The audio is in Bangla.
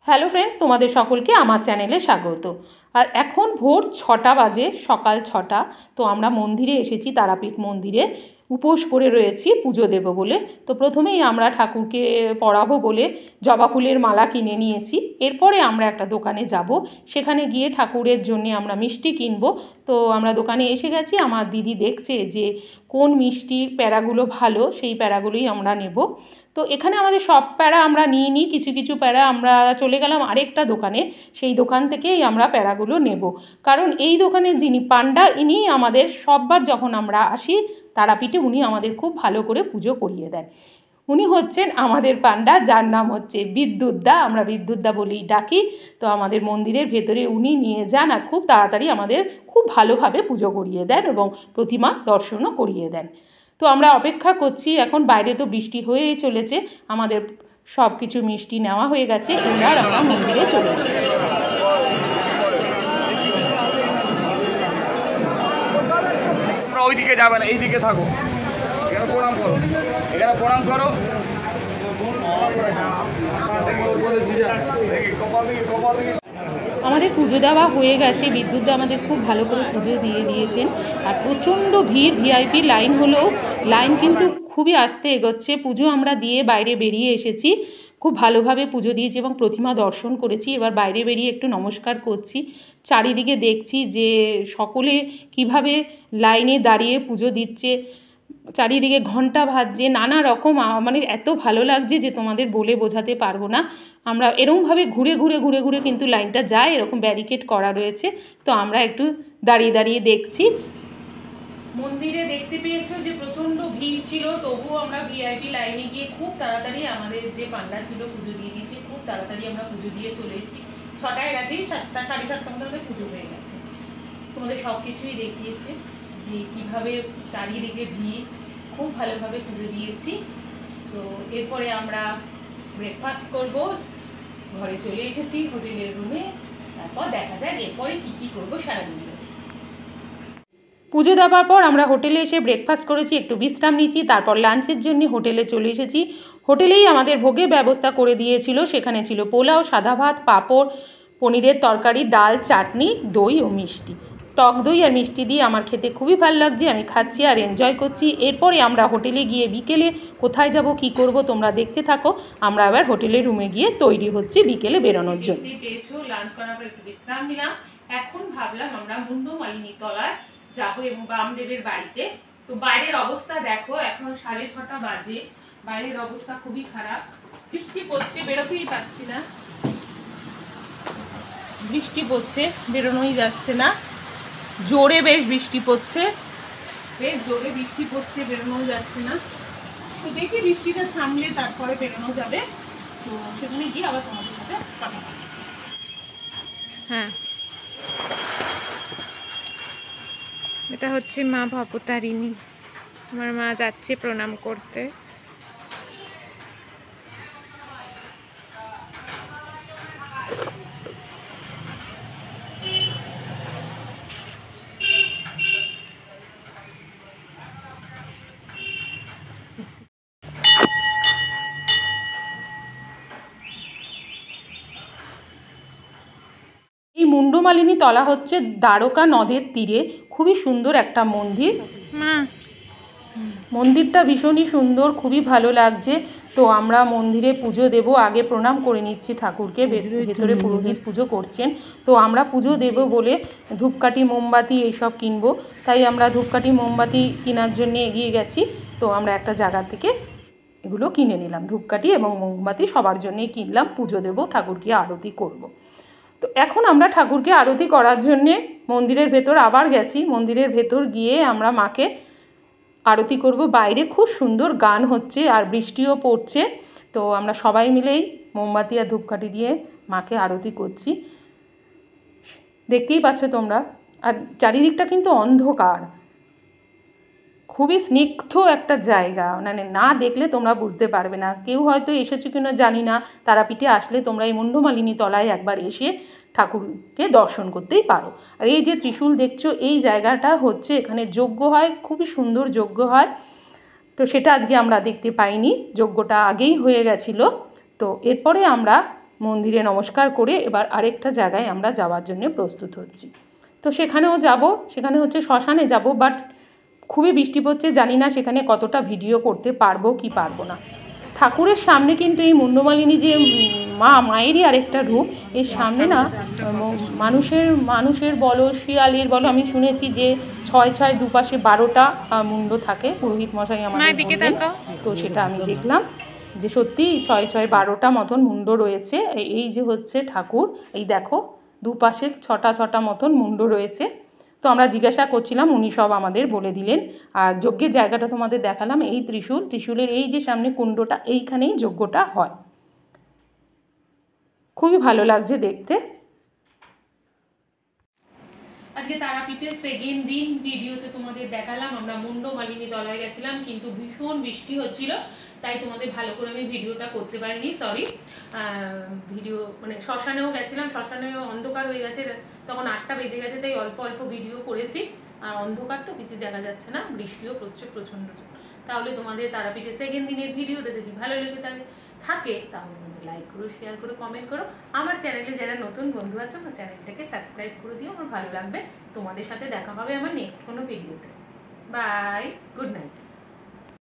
হ্যালো ফ্রেন্ডস, তোমাদের সকলকে আমার চ্যানেলে স্বাগত। আর এখন ভোর 6টা বাজে, সকাল 6টা। তো আমরা মন্দিরে এসেছি, তারাপীঠ মন্দিরে উপোস করে রয়েছি পুজো দেব বলে। তো প্রথমেই আমরা ঠাকুরকে পড়াবো বলে জবা ফুলের মালা কিনে নিয়েছি। এরপরে আমরা একটা দোকানে যাব, সেখানে গিয়ে ঠাকুরের জন্য আমরা মিষ্টি কিনবো। তো আমরা দোকানে এসে গেছি, আমার দিদি দেখছে যে কোন মিষ্টির প্যাড়াগুলো ভালো, সেই প্যাড়াগুলোই আমরা নেব। তো এখানে আমাদের সব প্যাড়া আমরা নিই, কিছু কিছু প্যাড়া আমরা চলে গেলাম আরেকটা দোকানে, সেই দোকান থেকেই আমরা প্যাড়াগুলো নেব। কারণ এই দোকানের যিনি পান্ডা, ইনি আমাদের সববার যখন আমরা আসি তারাপীঠে, উনি আমাদের খুব ভালো করে পুজো করিয়ে দেন। উনি হচ্ছেন আমাদের পান্ডা, যার নাম হচ্ছে বিদ্যুৎদা, আমরা বিদ্যুৎদা বলেই ডাকি। তো আমাদের মন্দিরের ভেতরে উনি নিয়ে যান আর খুব তাড়াতাড়ি আমাদের খুব ভালোভাবে পুজো করিয়ে দেন এবং প্রতিমা দর্শনও করিয়ে দেন। তো আমরা অপেক্ষা করছি, এখন বাইরে তো বৃষ্টি হয়েই চলেছে, আমাদের সব কিছু মিষ্টি নেওয়া হয়ে গেছে, এবার আমরা মন্দিরে চলে যাই। ওইদিকে যাবে না, এইদিকে থাকো, এখানে প্রণাম করো, এখানে প্রণাম করো। আমাদের পুজো দেওয়া হয়ে গেছে, বিদ্যুৎদা আমাদের খুব ভালো করে পুজো দিয়ে দিয়েছেন। আর প্রচণ্ড ভিড়, ভিআইপি লাইন হলেও লাইন কিন্তু খুবই আস্তে এগোচ্ছে। পুজো আমরা দিয়ে বাইরে বেরিয়ে এসেছি, খুব ভালোভাবে পুজো দিয়েছি এবং প্রতিমা দর্শন করেছি। এবার বাইরে বেরিয়ে একটু নমস্কার করছি, চারিদিকে দেখছি যে সকলে কিভাবে লাইনে দাঁড়িয়ে পুজো দিচ্ছে, চারিদিকে ঘন্টা বাজছে, নানা রকম, মানে এত ভালো লাগছে যে তোমাদের বলে বোঝাতে পারবো না। আমরা এরকমভাবে ঘুরে ঘুরে ঘুরে ঘুরে কিন্তু লাইনটা যায়, এরকম ব্যারিকেড করা রয়েছে। তো আমরা একটু দাঁড়িয়ে দাঁড়িয়ে দেখছি। মন্দিরে দেখতে পেয়েছো যে প্রচণ্ড ভিড় ছিল, তবুও আমরা ভিআইপি লাইনে গিয়ে খুব তাড়াতাড়ি আমাদের যে পান্ডা ছিল পুজো দিয়ে দিয়েছি, খুব তাড়াতাড়ি আমরা পুজো দিয়ে চলে এসেছি। 6টায় গেছি, 7টা 7:30 মধ্যে পুজো হয়ে গেছে। তোমাদের সব কিছুই দেখিয়েছে যে কীভাবে চারিদিকে ভিড়, খুব ভালোভাবে পুজো দিয়েছি। তো এরপরে আমরা ব্রেকফাস্ট করব, ঘরে চলে এসেছি হোটেলের রুমে। তারপর দেখা যাক এরপরে কী করবো সারাদিন। পুজো দেওয়ার পর আমরা হোটেলে এসে ব্রেকফাস্ট করেছি, একটু বিশ্রাম নিচ্ছি, তারপর লাঞ্চের জন্য হোটেলে চলে এসেছি। হোটেলেই আমাদের ভোগের ব্যবস্থা করে দিয়েছিল, সেখানে ছিল পোলাও, সাদা ভাত, পাঁপড়, পনিরের তরকারি, ডাল, চাটনি, দই ও মিষ্টি। টক দই আর মিষ্টি দিয়ে আমার খেতে খুবই ভালো লাগছে, আমি খাচ্ছি আর এনজয় করছি। এরপরে আমরা হোটেলে গিয়ে বিকেলে কোথায় যাব, কি করব তোমরা দেখতে থাকো। আমরা আবার হোটেলের রুমে গিয়ে তৈরি হচ্ছি বিকেলে বেরোনোর জন্য। পেয়েছো, লাঞ্চ করার পর একটু বিশ্রাম নিলাম, এখন ভাবলাম আমরা মুন্ডমালিনী তলায় যাবো এবং বামদেবের বাড়িতে। তো বাইরের অবস্থা দেখো, এখন 6:30 বাজে, বাইরের অবস্থা খুবই খারাপ, বৃষ্টি পড়ছে, বেরোতেই পারছি না, বৃষ্টি পড়ছে, বেরোনোই যাচ্ছে না, জোরে বেশ বৃষ্টি পড়ছে, বেশ জোরে বৃষ্টি পড়ছে, বেরোনোও যাচ্ছে না। তো দেখি বৃষ্টিটা থামলে তারপরে বেরোনো যাবে। তো সেখানে গিয়ে আবার তোমাদের সাথে কথা বলবো। হ্যাঁ, এটা হচ্ছে মা ভবতারিণী, আমার মা যাচ্ছে প্রণাম করতে। এই মুন্ডমালিনী তলা হচ্ছে দ্বারকা নদের তীরে, খুবই সুন্দর একটা মন্দির। মন্দিরটা ভীষণই সুন্দর, খুবই ভালো লাগছে। তো আমরা মন্দিরে পুজো দেব, আগে প্রণাম করে নিচ্ছি ঠাকুরকে, ভেতরে পুরোহিত পুজো করছেন। তো আমরা পুজো দেব বলে ধূপকাঠি, মোমবাতি এইসব কিনবো, তাই আমরা ধূপকাঠি মোমবাতি কেনার জন্য এগিয়ে গেছি। তো আমরা একটা জায়গা থেকে এগুলো কিনে নিলাম, ধূপকাঠি এবং মোমবাতি সবার জন্যই কিনলাম, পুজো দেব, ঠাকুরকে আরতি করব। তো এখন আমরা ঠাকুরকে আরতি করার জন্যে মন্দিরের ভেতর আবার গেছি, মন্দিরের ভেতর গিয়ে আমরা মাকে আরতি করব। বাইরে খুব সুন্দর গান হচ্ছে আর বৃষ্টিও পড়ছে। তো আমরা সবাই মিলেই মোমবাতি আর ধূপকাঠি দিয়ে মাকে আরতি করছি, দেখতেই পাচ্ছ তোমরা। আর চারিদিকটা কিন্তু অন্ধকার, খুবই স্নিগ্ধ একটা জায়গা, মানে না দেখলে তোমরা বুঝতে পারবে না। কেউ হয়তো এসেছো কিনা জানি না, তারাপীঠে আসলে তোমরা এই মুন্ডমালিনী তলায় একবার এসে ঠাকুরকে দর্শন করতেই পারো। আর এই যে ত্রিশূল দেখছো, এই জায়গাটা হচ্ছে এখানে যজ্ঞ হয়, খুবই সুন্দর যজ্ঞ হয়। তো সেটা আজকে আমরা দেখতে পাইনি, যজ্ঞটা আগেই হয়ে গেছিলো। তো এরপরে আমরা মন্দিরে নমস্কার করে এবার আরেকটা জায়গায় আমরা যাওয়ার জন্য প্রস্তুত হচ্ছি। তো সেখানেও যাব, সেখানে হচ্ছে শ্মশানে যাব, বাট খুবই বৃষ্টি পড়ছে, জানি না সেখানে কতটা ভিডিও করতে পারবো কি পারবো না। ঠাকুরের সামনে কিন্তু এই মুন্ডমালিনী যে মায়েরই আরেকটা রূপ, এর সামনে না মানুষের বলো, শিয়ালের বলো, আমি শুনেছি যে 6 দুপাশে 12টা মুন্ড থাকে, পুরোহিত মশাই আমাদের বললেন। তো সেটা আমি দেখলাম যে সত্যি 6 মতন মুন্ড রয়েছে। এই যে হচ্ছে ঠাকুর, এই দেখো দুপাশে 6টা মতন মুন্ড রয়েছে। তো আমরা জিজ্ঞাসা করছিলাম, উনি সব আমাদের বলে দিলেন। আর যজ্ঞের জায়গাটা তোমাদের দেখালাম, এই ত্রিশূলের এই যে সামনে কুণ্ডটা, এইখানেই যজ্ঞটা হয়। খুবই ভালো লাগছে দেখতে। আজকে তারাপীঠের সেকেন্ড দিন ভিডিওতে তোমাদের দেখালাম আমরা মুন্ডমালিনী তলায় গেছিলাম, কিন্তু ভীষণ বৃষ্টি হচ্ছিল, তাই তোমাদের ভালো করে আমি ভিডিওটা করতে পারিনি, সরি। ভিডিও মানে শ্মশানেও গেছিলাম, শ্মশানেও অন্ধকার হয়ে গেছে, তখন 8টা বেজে গেছে, তাই অল্প অল্প ভিডিও করেছি। আর অন্ধকার তো কিছু দেখা যাচ্ছে না, বৃষ্টিও পড়ছে প্রচণ্ড। তাহলে তোমাদের তারাপীঠের সেকেন্ড দিনের ভিডিওটা যদি ভালো লেগে থাকে তাহলে লাইক করো, শেয়ার করো, কমেন্ট করো। আমার চ্যানেলে যারা নতুন বন্ধু আছে আমার চ্যানেলটাকে সাবস্ক্রাইব করে দিও, আমার ভালো লাগবে। তোমাদের সাথে দেখা হবে আমার নেক্সট কোনো ভিডিওতে। Bye, good night.